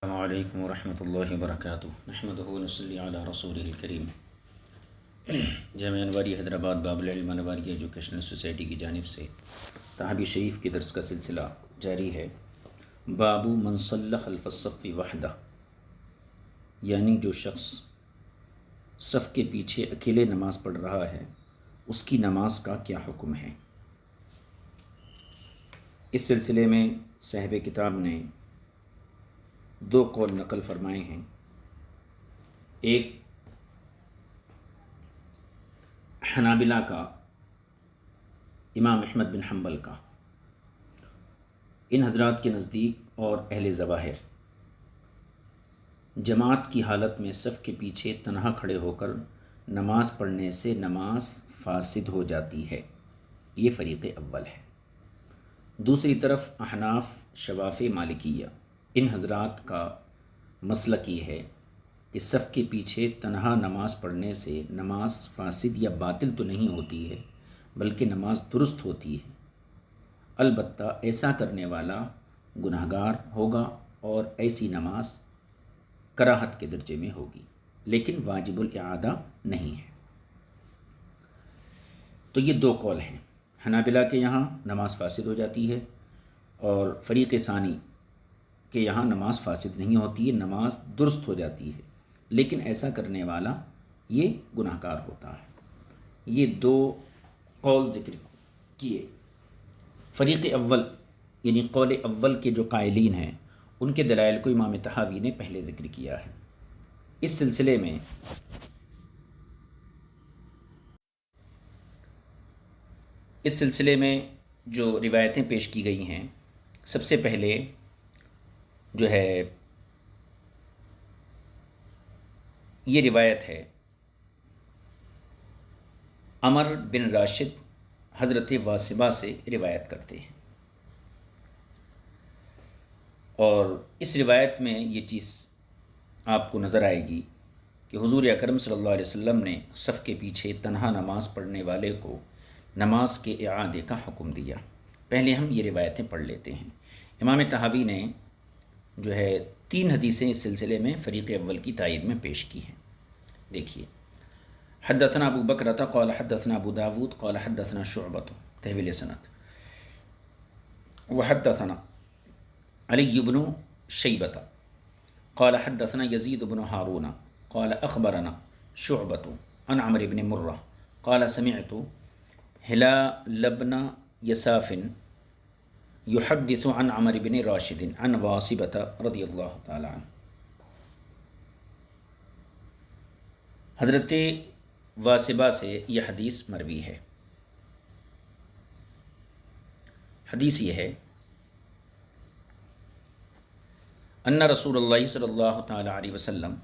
السلام علیکم ورحمۃ اللہ وبرکاتہ نحمدہ ونصلی علی رسولہ الکریم۔ جامعہ انواری حیدرآباد باب العلم انواری ایجوکیشنل سوسائٹی کی جانب سے تحابی شریف کے درس کا سلسلہ جاری ہے۔ باب من صلی خلف الصف وحدہ، یعنی جو شخص صف کے پیچھے اکیلے نماز پڑھ رہا ہے اس کی نماز کا کیا حکم ہے۔ اس سلسلے میں صاحب کتاب نے دو قول نقل فرمائے ہیں، ایک حنابلہ کا امام احمد بن حنبل کا۔ ان حضرات کے نزدیک اور اہل ظواہر جماعت کی حالت میں صف کے پیچھے تنہا کھڑے ہو کر نماز پڑھنے سے نماز فاسد ہو جاتی ہے، یہ فریق اول ہے۔ دوسری طرف احناف، شوافی، مالکیہ، ان حضرات کا مسلک یہ ہے کہ صف کے پیچھے تنہا نماز پڑھنے سے نماز فاسد یا باطل تو نہیں ہوتی ہے بلکہ نماز درست ہوتی ہے، البتہ ایسا کرنے والا گنہگار ہوگا اور ایسی نماز کراہت کے درجے میں ہوگی، لیکن واجب الاعادہ نہیں ہے۔ تو یہ دو قول ہیں، حنابلہ کے یہاں نماز فاسد ہو جاتی ہے اور فریق ثانی کہ یہاں نماز فاسد نہیں ہوتی ہے، نماز درست ہو جاتی ہے، لیکن ایسا کرنے والا یہ گناہگار ہوتا ہے۔ یہ دو قول ذکر کیے۔ فریق اول یعنی قول اول کے جو قائلین ہیں ان کے دلائل کو امام طحاوی نے پہلے ذکر کیا ہے۔ اس سلسلے میں جو روایتیں پیش کی گئی ہیں، سب سے پہلے جو ہے یہ روایت ہے عمر بن راشد حضرت واصبہ سے روایت کرتے ہیں، اور اس روایت میں یہ چیز آپ کو نظر آئے گی کہ حضور اکرم صلی اللہ علیہ وسلم نے صف کے پیچھے تنہا نماز پڑھنے والے کو نماز کے اعادے کا حکم دیا۔ پہلے ہم یہ روایتیں پڑھ لیتے ہیں۔ امام طحاوی نے جو ہے 3 حدیثیں اس سلسلے میں فریق اول کی تائید میں پیش کی ہیں۔ دیکھیے، حدثنا ابو بکرۃ قال حدثنا ابو داود قال حدثنا شعبۃ تحویل سند، وحدثنا علی بن شیبۃ قال حدثنا یزید بن ہارون قال اخبرنا شعبۃ عن عمرو بن مرہ قال سمعت ہلال بن یساف یحدث عن عمرو بن راشد عن واصبۃ رضی اللہ تعالی عنہ۔ حضرت واصبہ سے یہ حدیث مروی ہے۔ حدیث یہ ہے ان رسول اللہ صلی اللہ تعالی علیہ وسلم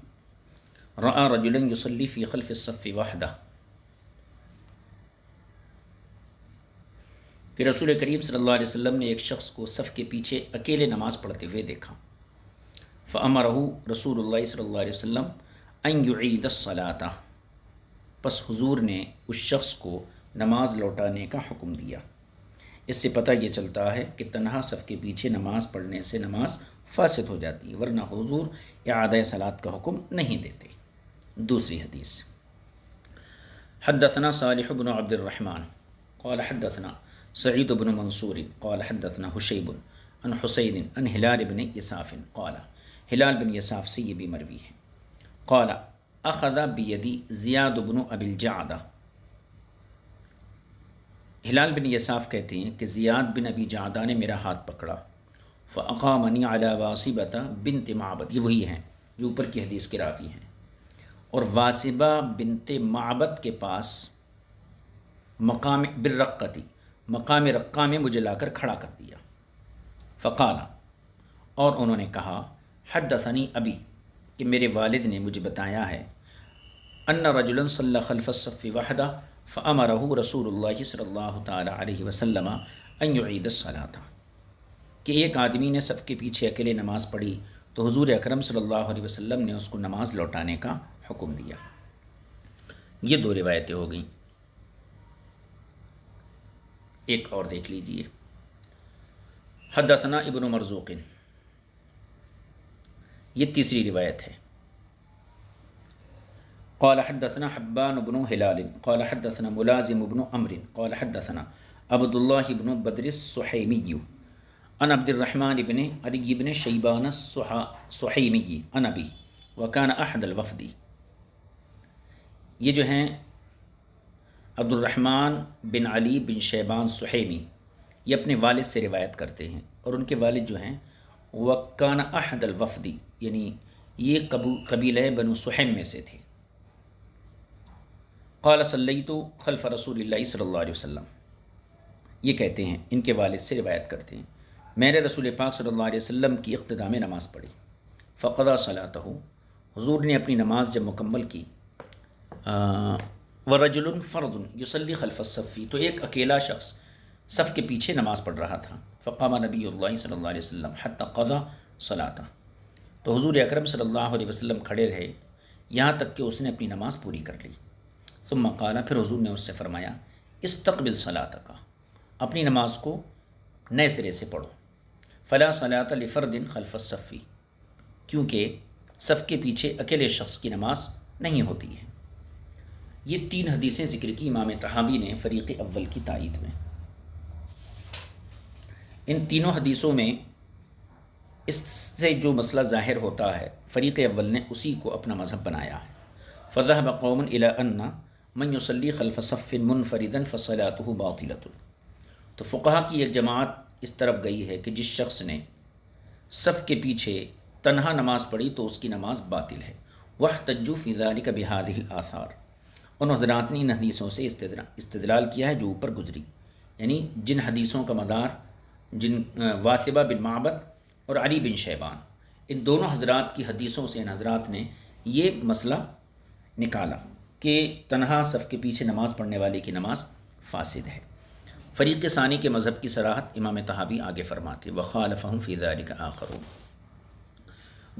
رأى رجلا يصلي في خلف الصف وحده، کہ رسول کریم صلی اللہ علیہ وسلم نے ایک شخص کو صف کے پیچھے اکیلے نماز پڑھتے ہوئے دیکھا۔ فأمره رسول اللہ صلی اللہ علیہ وسلم ان يعيد الصلاة، پس حضور نے اس شخص کو نماز لوٹانے کا حکم دیا۔ اس سے پتہ یہ چلتا ہے کہ تنہا صف کے پیچھے نماز پڑھنے سے نماز فاسد ہو جاتی ہے، ورنہ حضور اعادہ صلاۃ کا حکم نہیں دیتے۔ دوسری حدیث، حدثنا صالح بن عبد الرحمن قال حدثنا سعید بن منصور قال حدثنا حشیب عن حسین عن ہلال بن یساف قال، ہلال بن یساف سے یہ بھی مروی ہے، قال اخذ بیدی زیاد بن ابی الجعدہ، ہلال بن یساف کہتے ہیں کہ زیاد بن ابی جعدہ نے میرا ہاتھ پکڑا، فاقامنی علی واصبۃ بنت معبد، یہ وہی ہیں جو اوپر کی حدیث کے راوی ہیں، اور واصبہ بنت معبد کے پاس مقام بالرقتی، مقام رقہ میں مجھے لا کر کھڑا کر دیا۔ فقال، اور انہوں نے کہا، حدثنی ابی، کہ میرے والد نے مجھے بتایا ہے، ان رجلا صلی خلف الصف وحدہ فامرہ رسول اللہ صلی اللہ تعالی علیہ وسلم ان یعید الصلاۃ، کہ ایک آدمی نے صف کے پیچھے اکیلے نماز پڑھی تو حضور اکرم صلی اللہ علیہ وسلم نے اس کو نماز لوٹانے کا حکم دیا۔ یہ 2 روایتیں ہو گئیں۔ ایک اور دیکھ لیجئے، حدثنا ابن مرزوق، یہ تیسری روایت ہے۔ قال حدثنا حبان بن ہلال قال حدثنا ملازم بن عمرو قال حدثنا عبد الله بن بدر السحيمي عن عبد الرحمن بن علي بن شيبان السحيمي عن أبي وكان أحد الوفد۔ یہ جو ہیں عبد الرحمن بن علی بن شیبان سحیمی، یہ اپنے والد سے روایت کرتے ہیں، اور ان کے والد جو ہیں وکان احد الوفدی، یعنی یہ قبیلہ بنو سحیم میں سے تھے۔ قال صلیت خلف رسول اللہ صلی اللہ علیہ وسلم، یہ کہتے ہیں ان کے والد سے روایت کرتے ہیں میں نے رسول پاک صلی اللہ علیہ وسلم کی اقتداء میں نماز پڑھی، فقضى صلاتہ، حضور نے اپنی نماز جب مکمل کی، ورجل فرد یصلی خلف الصف، تو ایک اکیلا شخص صف کے پیچھے نماز پڑھ رہا تھا، فقام نبی اللہ صلی اللہ علیہ وسلم حتی قضى صلاتہ، تو حضور اکرم صلی اللہ علیہ وسلم کھڑے رہے یہاں تک کہ اس نے اپنی نماز پوری کر لی۔ ثم قال، پھر حضور نے اس سے فرمایا استقبل صلاتک، اپنی نماز کو نئے سرے سے پڑھو، فلا صلاۃ لفرد خلف الصف، کیونکہ صف کے پیچھے اکیلے شخص کی نماز نہیں ہوتی ہے۔ یہ 3 حدیثیں ذکر کی امام طحاوی نے فریق اول کی تائید میں۔ ان تینوں حدیثوں میں اس سے جو مسئلہ ظاہر ہوتا ہے، فریق اول نے اسی کو اپنا مذہب بنایا ہے۔ فذهب قوم الى ان من يصلي خلف صف منفردا فصلاته باطلة، تو فقہا کی ایک جماعت اس طرف گئی ہے کہ جس شخص نے صف کے پیچھے تنہا نماز پڑھی تو اس کی نماز باطل ہے۔ واحتجوا في ذلك بهذه الآثار، ان حضرات نے ان حدیثوں سے استدلال کیا ہے جو اوپر گزری، یعنی جن حدیثوں کا مدار واثبہ بن معبد اور علی بن شیبان، ان دونوں حضرات کی حدیثوں سے ان حضرات نے یہ مسئلہ نکالا کہ تنہا صف کے پیچھے نماز پڑھنے والے کی نماز فاسد ہے۔ فریق ثانی کے مذہب کی صراحت امام طحاوی آگے فرماتے، وخالفہم فی ذلک آخرون،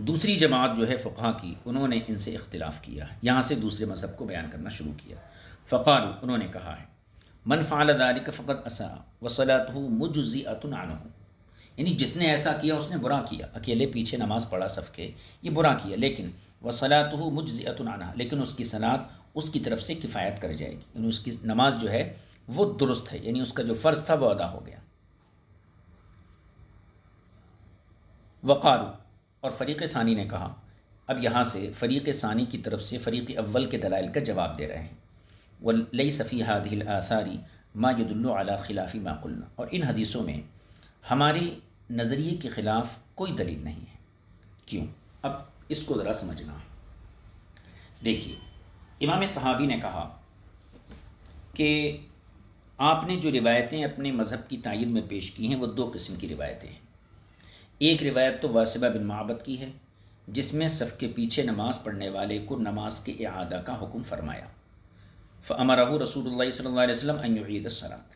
دوسری جماعت جو ہے فقہا کی، انہوں نے ان سے اختلاف کیا ہے، یہاں سے دوسرے مذہب کو بیان کرنا شروع کیا۔ فقالوا، انہوں نے کہا ہے من فعل ذلک فقد اساء وصلاته مجزئۃ عنہ، یعنی جس نے ایسا کیا اس نے برا کیا، اکیلے پیچھے نماز پڑھا صف کے، یہ برا کیا، لیکن وصلاته مجزئۃ عنہ، لیکن اس کی صلاۃ اس کی طرف سے کفایت کر جائے گی، یعنی اس کی نماز جو ہے وہ درست ہے، یعنی اس کا جو فرض تھا وہ ادا ہو گیا۔ وقالوا، اور فریق ثانی نے کہا، اب یہاں سے فریق ثانی کی طرف سے فریق اول کے دلائل کا جواب دے رہے ہیں۔ وَلَيْسَ فِي هَذِهِ الْآثَارِ مَا يَدُلُّ عَلَى خِلَافِ مَا قُلْنَا، اور ان حدیثوں میں ہمارے نظریے کے خلاف کوئی دلیل نہیں ہے۔ کیوں؟ اب اس کو ذرا سمجھنا ہے۔ دیکھیے، امام طحاوی نے کہا کہ آپ نے جو روایتیں اپنے مذہب کی تائید میں پیش کی ہیں وہ 2 قسم کی روایتیں ہیں۔ ایک روایت تو واثبہ بن معبد کی ہے، جس میں صف کے پیچھے نماز پڑھنے والے کو نماز کے اعادہ کا حکم فرمایا، فَأَمَرَهُ رسول اللہ صلی اللہ علیہ وسلم أن يعيد الصلاة۔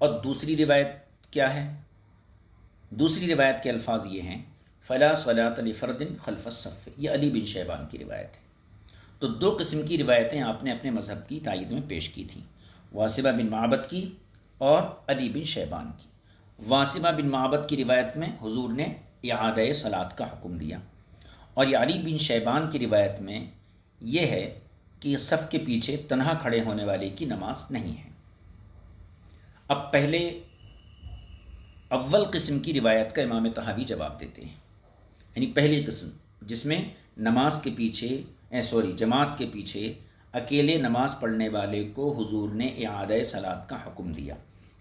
اور دوسری روایت کیا ہے؟ دوسری روایت کے الفاظ یہ ہیں فلا صلاۃ لفرد خلف الصف، یہ علی بن شیبان کی روایت ہے۔ تو 2 قسم کی روایتیں آپ نے اپنے مذہب کی تائید میں پیش کی تھیں، واثبہ بن معبد کی اور علی بن شیبان کی۔ واثبہ بن معبد کی روایت میں حضور نے اعادہ صلاۃ کا حکم دیا، اور یہ علی بن شیبان کی روایت میں یہ ہے کہ صف کے پیچھے تنہا کھڑے ہونے والے کی نماز نہیں ہے۔ اب پہلے اول قسم کی روایت کا امام طحاوی جواب دیتے ہیں، یعنی پہلی قسم جس میں نماز کے پیچھے جماعت کے پیچھے اکیلے نماز پڑھنے والے کو حضور نے اعادہ صلاۃ کا حکم دیا،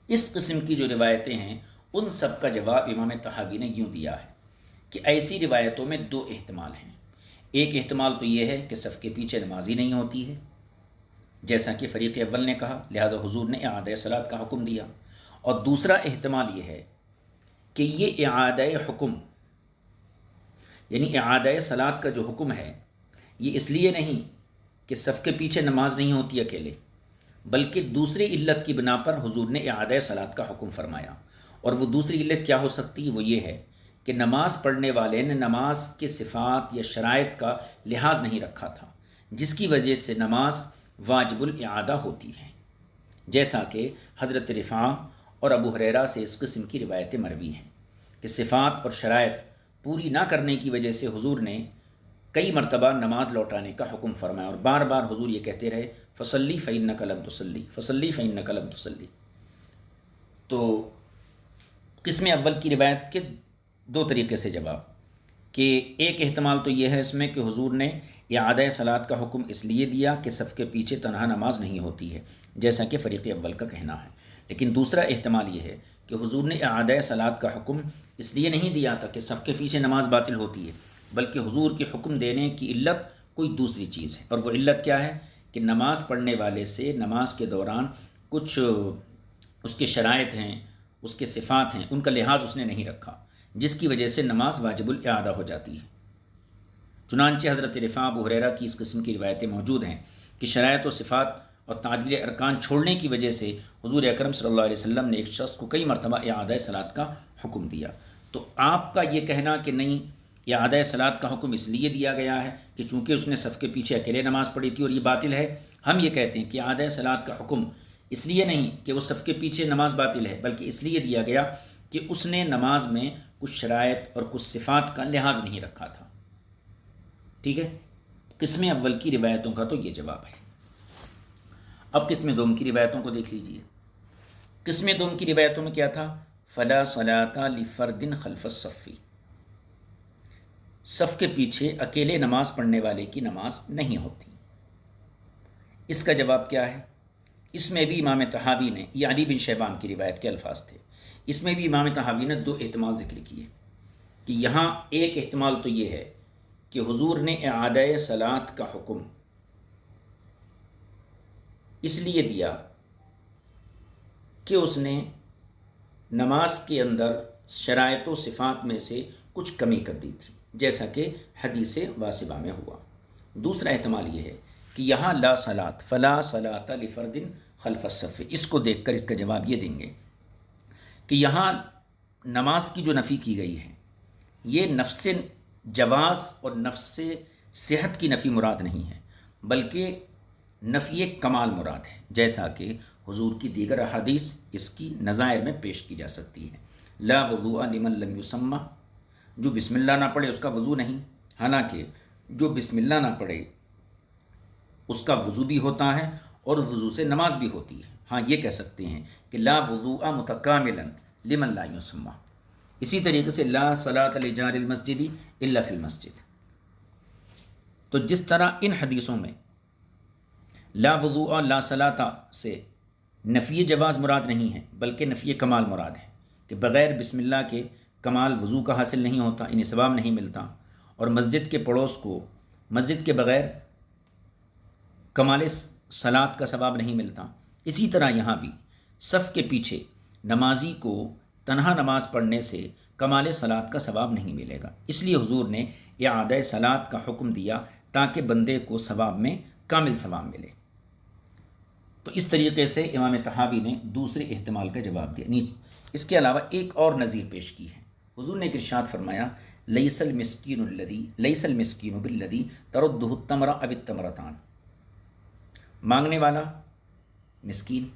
اس قسم کی جو روایتیں ہیں ان سب کا جواب امام طحاوی نے یوں دیا ہے کہ ایسی روایتوں میں 2 احتمال ہیں۔ ایک احتمال تو یہ ہے کہ صف کے پیچھے نماز ہی نہیں ہوتی ہے، جیسا کہ فریق اول نے کہا، لہذا حضور نے اعادہ صلاۃ کا حکم دیا، اور دوسرا احتمال یہ ہے کہ یہ اعادہ حکم، یعنی اعادہ صلاۃ کا جو حکم ہے یہ اس لیے نہیں کہ صف کے پیچھے نماز نہیں ہوتی اکیلے، بلکہ دوسری علت کی بنا پر حضور نے اعادہ صلاۃ کا حکم فرمایا، اور وہ دوسری علت کیا ہو سکتی ہے؟ وہ یہ ہے کہ نماز پڑھنے والے نے نماز کے صفات یا شرائط کا لحاظ نہیں رکھا تھا، جس کی وجہ سے نماز واجب الاعادہ ہوتی ہے، جیسا کہ حضرت رفاع اور ابو ہریرہ سے اس قسم کی روایتیں مروی ہیں کہ صفات اور شرائط پوری نہ کرنے کی وجہ سے حضور نے کئی مرتبہ نماز لوٹانے کا حکم فرمایا، اور بار بار حضور یہ کہتے رہے فصلی فإنک لم تصلی، فصلی فإنک لم تصلی۔ تو قسم اول کی روایت کے دو طریقے سے جواب، کہ ایک احتمال تو یہ ہے اس میں کہ حضور نے اعادہ صلاۃ کا حکم اس لیے دیا کہ صف کے پیچھے تنہا نماز نہیں ہوتی ہے، جیسا کہ فریق اول کا کہنا ہے۔ لیکن دوسرا احتمال یہ ہے کہ حضور نے اعادہ صلاۃ کا حکم اس لیے نہیں دیا تھا کہ صف کے پیچھے نماز باطل ہوتی ہے، بلکہ حضور کے حکم دینے کی علت کوئی دوسری چیز ہے، اور وہ علت کیا ہے کہ نماز پڑھنے والے سے نماز کے دوران کچھ اس کے شرائط ہیں، اس کے صفات ہیں، ان کا لحاظ اس نے نہیں رکھا، جس کی وجہ سے نماز واجب الاعادہ ہو جاتی ہے۔ چنانچہ حضرت رفاع ابو ہریرہ کی اس قسم کی روایتیں موجود ہیں کہ شرائط و صفات اور تعدیل ارکان چھوڑنے کی وجہ سے حضور اکرم صلی اللہ علیہ وسلم نے ایک شخص کو کئی مرتبہ اعادہ صلاۃ کا حکم دیا۔ تو آپ کا یہ کہنا کہ نہیں اعادہ صلاۃ کا حکم اس لیے دیا گیا ہے کہ چونکہ اس نے صف کے پیچھے اکیلے نماز پڑھی تھی اور یہ باطل ہے، ہم یہ کہتے ہیں کہ اعادہ صلاۃ کا حکم اس لیے نہیں کہ وہ صف کے پیچھے نماز باطل ہے، بلکہ اس لیے دیا گیا کہ اس نے نماز میں کچھ شرائط اور کچھ صفات کا لحاظ نہیں رکھا تھا۔ ٹھیک ہے، قسم اول کی روایتوں کا تو یہ جواب ہے۔ اب قسم دوم کی روایتوں کو دیکھ لیجئے۔ قسم دوم کی روایتوں میں کیا تھا؟ فلا صلاۃ لفرد خلف الصف، صف کے پیچھے اکیلے نماز پڑھنے والے کی نماز نہیں ہوتی۔ اس کا جواب کیا ہے؟ اس میں بھی امام طحاوی نے، یہ علی بن شیبان کی روایت کے الفاظ تھے، اس میں بھی امام طحاوی نے دو احتمال ذکر کیے، کہ یہاں ایک احتمال تو یہ ہے کہ حضور نے اعادہ صلاۃ کا حکم اس لیے دیا کہ اس نے نماز کے اندر شرائط و صفات میں سے کچھ کمی کر دی تھی، جیسا کہ حدیث واسبہ میں ہوا۔ دوسرا احتمال یہ ہے کہ یہاں لا صلاۃ فلا صلاۃ لفرد خلف الصف، اس کو دیکھ کر اس کا جواب یہ دیں گے کہ یہاں نماز کی جو نفی کی گئی ہے یہ نفس جواز اور نفس صحت کی نفی مراد نہیں ہے، بلکہ نفی کمال مراد ہے، جیسا کہ حضور کی دیگر احادیث اس کی نظائر میں پیش کی جا سکتی ہے۔ لا وضوء لمن لم یسمى، جو بسم اللہ نہ پڑھے اس کا وضو نہیں، حالانکہ جو بسم اللہ نہ پڑھے اس کا وضو بھی ہوتا ہے اور وضو سے نماز بھی ہوتی ہے۔ ہاں یہ کہہ سکتے ہیں کہ لا وضوء متکاملا لمن لا یسمى۔ اسی طریقے سے لا صلاۃ لجار المسجد الا فی المسجد۔ تو جس طرح ان حدیثوں میں لا وضوء اور لا صلاۃ سے نفی جواز مراد نہیں ہے، بلکہ نفی کمال مراد ہے، کہ بغیر بسم اللہ کے کمال وضو کا حاصل نہیں ہوتا، انہیں ثواب نہیں ملتا، اور مسجد کے پڑوس کو مسجد کے بغیر کمال صلاۃ کا ثواب نہیں ملتا۔ اسی طرح یہاں بھی صف کے پیچھے نمازی کو تنہا نماز پڑھنے سے کمال صلاۃ کا ثواب نہیں ملے گا، اس لیے حضور نے اعادہ صلاۃ کا حکم دیا تاکہ بندے کو ثواب میں کامل ثواب ملے۔ تو اس طریقے سے امام طحاوی نے دوسرے احتمال کا جواب دیا۔ اس کے علاوہ ایک اور نظیر پیش کی ہے۔ حضور نے ایک ارشاد فرمایا لیس المسکین بالذی تردہ التمر او التمرتان، مانگنے والا مسکین،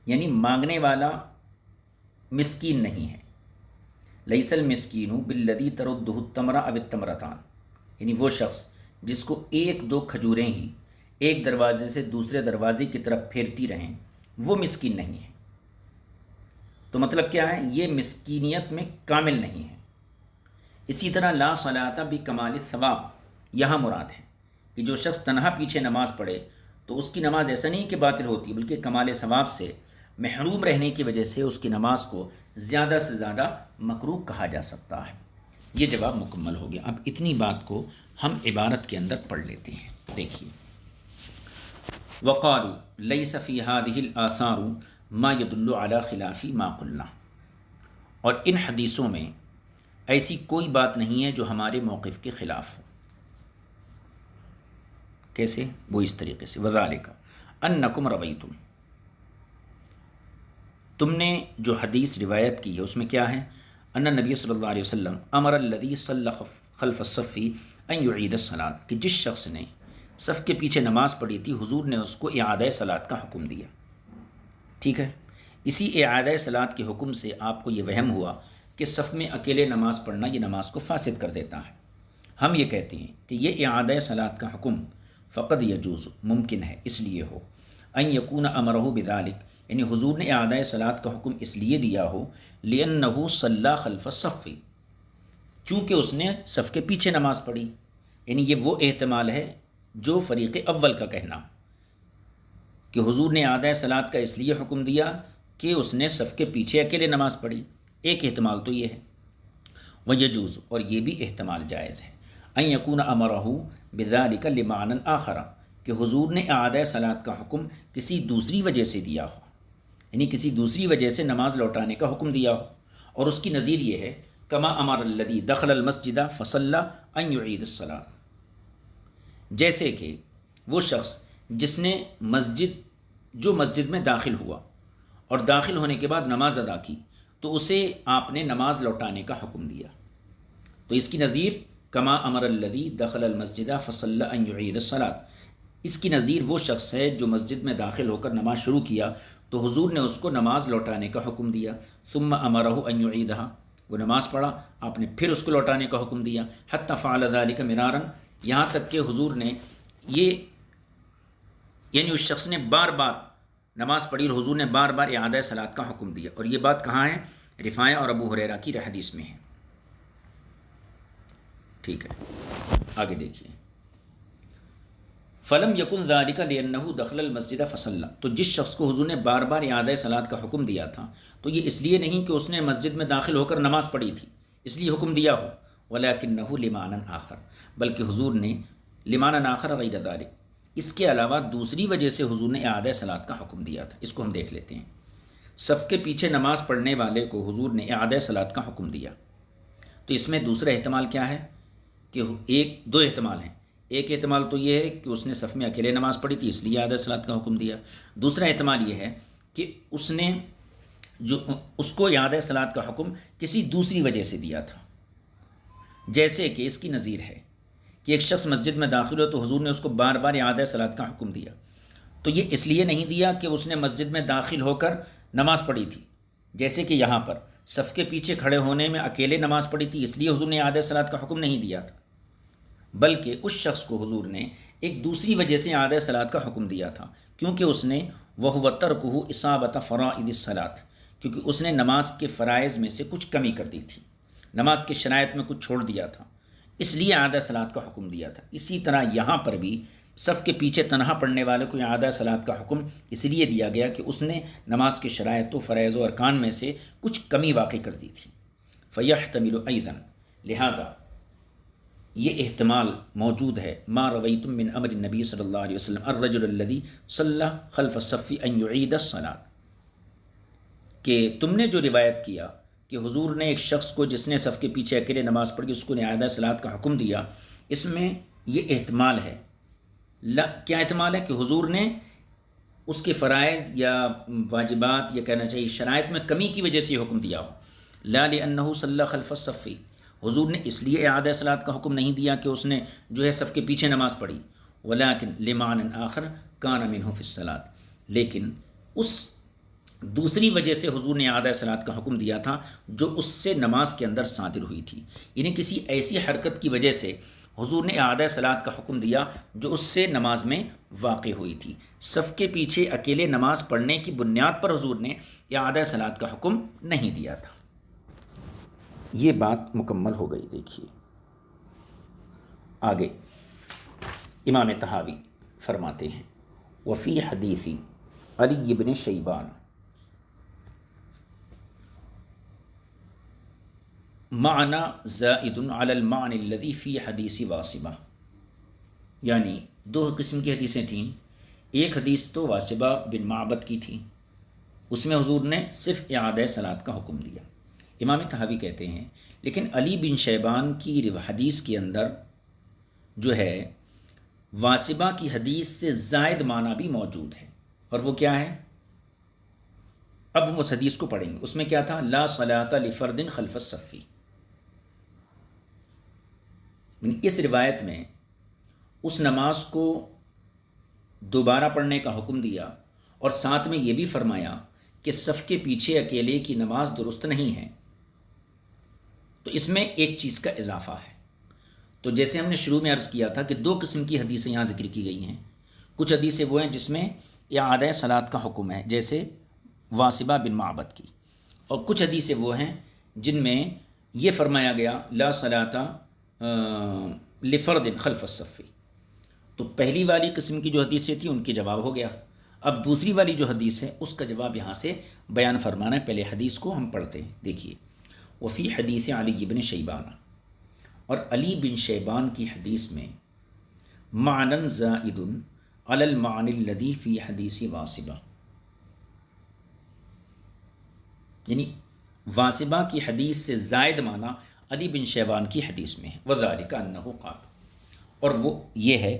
یعنی مانگنے والا مسکین نہیں ہے۔ لیس المسکین بالذی تردہ التمر او التمرتان، یعنی وہ شخص جس کو ایک دو کھجوریں ہی ایک دروازے سے دوسرے دروازے کی طرف پھیرتی رہیں، وہ مسکین نہیں ہے۔ تو مطلب کیا ہے؟ یہ مسکینیت میں کامل نہیں ہے۔ اسی طرح لا صلاۃ بکمال الثواب، یہاں مراد ہے کہ جو شخص تنہا پیچھے نماز پڑھے تو اس کی نماز ایسا نہیں کہ باطل ہوتی، بلکہ کمال ثواب سے محروم رہنے کی وجہ سے اس کی نماز کو زیادہ سے زیادہ مکروہ کہا جا سکتا ہے۔ یہ جواب مکمل ہو گیا۔ اب اتنی بات کو ہم عبارت کے اندر پڑھ لیتے ہیں۔ دیکھیے، وقالوا لیس فی هذه الآثار ما يدل على خلاف ما قلنا، اور ان حدیثوں میں ایسی کوئی بات نہیں ہے جو ہمارے موقف کے خلاف ہو۔ کیسے؟ وہ اس طریقے سے وذالک انکم رویتم، تم نے جو حدیث روایت کی ہے اس میں کیا ہے؟ ان نبی صلی اللہ علیہ وسلم امر الذی صلی خلف الصف ان یعید الصلاۃ، کہ جس شخص نے صف کے پیچھے نماز پڑھی تھی حضور نے اس کو اعادہ صلاۃ کا حکم دیا۔ ٹھیک ہے، اسی اعادہ صلاۃ کے حکم سے آپ کو یہ وہم ہوا کہ صف میں اکیلے نماز پڑھنا یہ نماز کو فاسد کر دیتا ہے۔ ہم یہ کہتے ہیں کہ یہ اعادہ صلاۃ کا حکم فقط یجوز ممکن ہے، اس لیے ہو ان یکون امرہ بذالک، یعنی حضور نے اعادہ صلاۃ کا حکم اس لیے دیا ہو لأنہ صلی خلف الصف، چونکہ اس نے صف کے پیچھے نماز پڑھی، یعنی یہ وہ احتمال ہے جو فریق اول کا کہنا کہ حضور نے اعادہ صلاۃ کا اس لیے حکم دیا کہ اس نے صف کے پیچھے اکیلے نماز پڑھی، ایک احتمال تو یہ ہے۔ ویجوز، اور یہ بھی احتمال جائز ہے، ان یکون امرہ بذالک لمعنی آخر، کہ حضور نے اعادہ صلاۃ کا حکم کسی دوسری وجہ سے دیا ہو، یعنی کسی دوسری وجہ سے نماز لوٹانے کا حکم دیا ہو، اور اس کی نظیر یہ ہے کما امر الذی دخل المسجد فصلی ان یعید الصلاۃ، جیسے کہ وہ شخص جس نے مسجد میں داخل ہوا اور داخل ہونے کے بعد نماز ادا کی تو اسے آپ نے نماز لوٹانے کا حکم دیا، تو اس کی نظیر کما امر الذی دخل المسجد فصلی ان یعید الصلاۃ، اس کی نظیر وہ شخص ہے جو مسجد میں داخل ہو کر نماز شروع کیا تو حضور نے اس کو نماز لوٹانے کا حکم دیا، ثم امرہ ان یعیدہا، وہ نماز پڑھا، آپ نے پھر اس کو لوٹانے کا حکم دیا، حتی فعل ذلک مرارا، یہاں تک کہ حضور نے یعنی اس شخص نے بار بار نماز پڑھی اور حضور نے بار بار اعادہ صلاۃ کا حکم دیا، اور یہ بات کہاں ہے؟ رفاعہ اور ابو ہریرہ کی حدیث میں ہے۔ ٹھیک ہے، آگے دیکھیے، فلم یکن ذالک لأنہ دخل المسجد فصلی، تو جس شخص کو حضور نے بار بار اعادہ صلاۃ کا حکم دیا تھا تو یہ اس لیے نہیں کہ اس نے مسجد میں داخل ہو کر نماز پڑھی تھی اس لیے حکم دیا ہو، ولکنہ لمعنی آخر، بلکہ حضور نے لمعنی آخر غیر ذالک، اس کے علاوہ دوسری وجہ سے حضور نے اعادہ صلاۃ کا حکم دیا تھا۔ اس کو ہم دیکھ لیتے ہیں۔ صف کے پیچھے نماز پڑھنے والے کو حضور نے اعادہ صلاۃ کا حکم دیا، تو اس میں دوسرا احتمال کیا ہے کہ دو احتمال ہیں، ایک احتمال تو یہ ہے کہ اس نے صف میں اکیلے نماز پڑھی تھی اس لیے اعادہ صلاۃ کا حکم دیا، دوسرا احتمال یہ ہے کہ اس کو اعادہ صلاۃ کا حکم کسی دوسری وجہ سے دیا تھا، جیسے کہ اس کی نظیر ہے کہ ایک شخص مسجد میں داخل ہو تو حضور نے اس کو بار بار اعادہ صلاۃ کا حکم دیا، تو یہ اس لیے نہیں دیا کہ اس نے مسجد میں داخل ہو کر نماز پڑھی تھی، جیسے کہ یہاں پر صف کے پیچھے کھڑے ہونے میں اکیلے نماز پڑھی تھی اس لیے حضور نے اعادہ صلاۃ کا حکم نہیں دیا تھا، بلکہ اس شخص کو حضور نے ایک دوسری وجہ سے اعادہ صلاۃ کا حکم دیا تھا، کیونکہ اس نے وَهُوَ تَرْكُهُ إِصَابَةَ فَرَائِضِ الصَّلَاةِ، کیونکہ اس نے نماز کے فرائض میں سے کچھ کمی کر دی تھی، نماز کے شرائط میں کچھ چھوڑ دیا تھا، اس لیے اعادہ صلاۃ کا حکم دیا تھا۔ اسی طرح یہاں پر بھی صف کے پیچھے تنہا پڑھنے والے کو اعادہ صلاۃ کا حکم اس لیے دیا گیا کہ اس نے نماز کے شرائط و فرائض و ارکان میں سے کچھ کمی واقع کر دی تھی۔ فَيَحْتَمِلُ أَيْضًا، لہذا یہ احتمال موجود ہے، ما رویتم من امر النبی صلی اللہ علیہ وسلم الرجل الذی صلی خلف الصف ان یعید الصلاۃ، کہ تم نے جو روایت کیا کہ حضور نے ایک شخص کو جس نے صف کے پیچھے اکیلے نماز پڑھی اس کو اعادہ صلاۃ کا حکم دیا، اس میں یہ احتمال ہے، کیا احتمال ہے کہ حضور نے اس کے فرائض یا واجبات یا کہنا چاہیے شرائط میں کمی کی وجہ سے یہ حکم دیا ہو، لا لأنہ صلی خلف الصف، حضور نے اس لیے اعادہ صلاۃ کا حکم نہیں دیا کہ اس نے جو ہے صف کے پیچھے نماز پڑھی، ولیکن لمعنی آخر کان منہ فی الصلاۃ، لیکن اس دوسری وجہ سے حضور نے اعادہ صلاۃ کا حکم دیا تھا جو اس سے نماز کے اندر صادر ہوئی تھی، یعنی کسی ایسی حرکت کی وجہ سے حضور نے اعادہ صلاۃ کا حکم دیا جو اس سے نماز میں واقع ہوئی تھی۔ صف کے پیچھے اکیلے نماز پڑھنے کی بنیاد پر حضور نے اعادہ صلاۃ کا حکم نہیں دیا تھا۔ یہ بات مکمل ہو گئی۔ دیکھیے آگے امام طحاوی فرماتے ہیں، وفی حدیث علی بن شیبان معنی زائد علی المعنی الذی فی حدیث واصبہ، یعنی دو قسم کی حدیثیں تھیں، ایک حدیث تو واصبہ بن معبد کی تھی، اس میں حضور نے صرف اعادہ صلاۃ کا حکم دیا۔ امام طحاوی کہتے ہیں لیکن علی بن شیبان کی حدیث کے اندر جو ہے واصبہ کی حدیث سے زائد معنی بھی موجود ہے، اور وہ کیا ہے؟ اب ہم اس حدیث کو پڑھیں گے، اس میں کیا تھا؟ لا صلاۃ لفرد خلف الصف، اس روایت میں اس نماز کو دوبارہ پڑھنے کا حکم دیا اور ساتھ میں یہ بھی فرمایا کہ صف کے پیچھے اکیلے کی نماز درست نہیں ہے، تو اس میں ایک چیز کا اضافہ ہے. تو جیسے ہم نے شروع میں عرض کیا تھا کہ دو قسم کی حدیثیں یہاں ذکر کی گئی ہیں. کچھ حدیثیں وہ ہیں جس میں اعادہ صلاۃ کا حکم ہے، جیسے واصبہ بن معبد کی، اور کچھ حدیثیں وہ ہیں جن میں یہ فرمایا گیا لا صلاۃ لفرد خلف الصف. تو پہلی والی قسم کی جو حدیثیں تھیں ان کی جواب ہو گیا. اب دوسری والی جو حدیث ہے اس کا جواب یہاں سے بیان فرمانا ہے. پہلے حدیث کو ہم پڑھتے ہیں. دیکھیے، وفی حدیث علی بن شیبان، اور علی بن شیبان کی حدیث میں معنی زائد علی المعنی الذی فی حدیث واصبہ، یعنی واصبہ کی حدیث سے زائد معنی علی بن شیبان کی حدیث میں ہے. وذالک انہ قال، اور وہ یہ ہے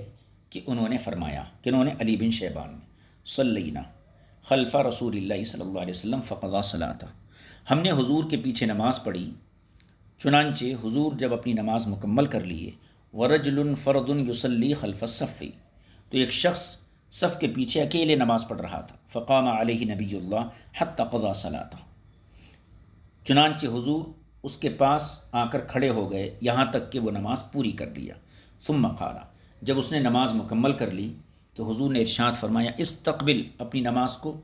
کہ انہوں نے فرمایا کہ انہوں نے علی بن شیبان میں صلینا خلف رسول اللہ صلی اللہ علیہ وسلم فقضا صلاۃ، ہم نے حضور کے پیچھے نماز پڑھی، چنانچہ حضور جب اپنی نماز مکمل کر لیے، ورجل فرد یصلی خلف الصف، تو ایک شخص صف کے پیچھے اکیلے نماز پڑھ رہا تھا. فقام علیہ نبی اللہ حتی قضا صلاۃ، چنانچہ حضور اس کے پاس آ کر کھڑے ہو گئے یہاں تک کہ وہ نماز پوری کر لیا. ثم قال، جب اس نے نماز مکمل کر لی تو حضور نے ارشاد فرمایا استقبل، اپنی نماز کو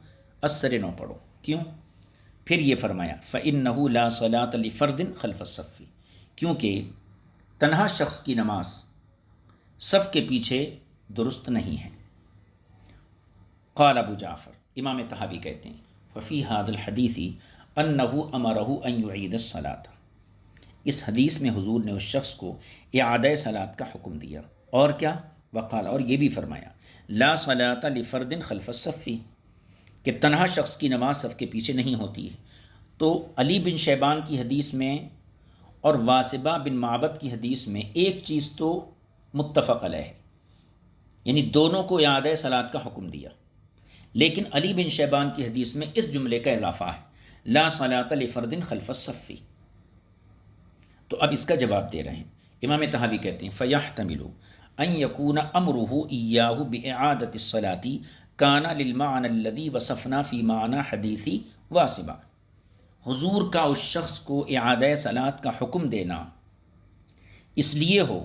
اثر نو پڑھو. کیوں؟ پھر یہ فرمایا فإنہ لا صلاۃ لفرد خلف الصف، کیونکہ تنہا شخص کی نماز صف کے پیچھے درست نہیں ہے. قال ابو جعفر، امام طحاوی کہتے ہیں ففی ھذا الحدیث انہ امرہ ان یعید الصلاۃ، اس حدیث میں حضور نے اس شخص کو اعادہ صلاۃ کا حکم دیا. اور کیا؟ وقال، اور یہ بھی فرمایا لا صلاۃ لفرد خلف الصف، کہ تنہا شخص کی نماز صف کے پیچھے نہیں ہوتی ہے. تو علی بن شیبان کی حدیث میں اور واصبہ بن معبد کی حدیث میں ایک چیز تو متفق علیہ ہے، یعنی دونوں کو اعادہ صلاۃ کا حکم دیا. لیکن علی بن شیبان کی حدیث میں اس جملے کا اضافہ ہے لا صلاۃ لفرد خلف الصف. تو اب اس کا جواب دے رہے ہیں. امام طحاوی کہتے ہیں فیحتمل ان یکون امرہ ایاہ باعادۃ الصلاۃ کان للمعنی الذی وصفنا فی معنی حدیث واصبہ، حضور کا اس شخص کو اعادہ صلاۃ کا حکم دینا اس لیے ہو،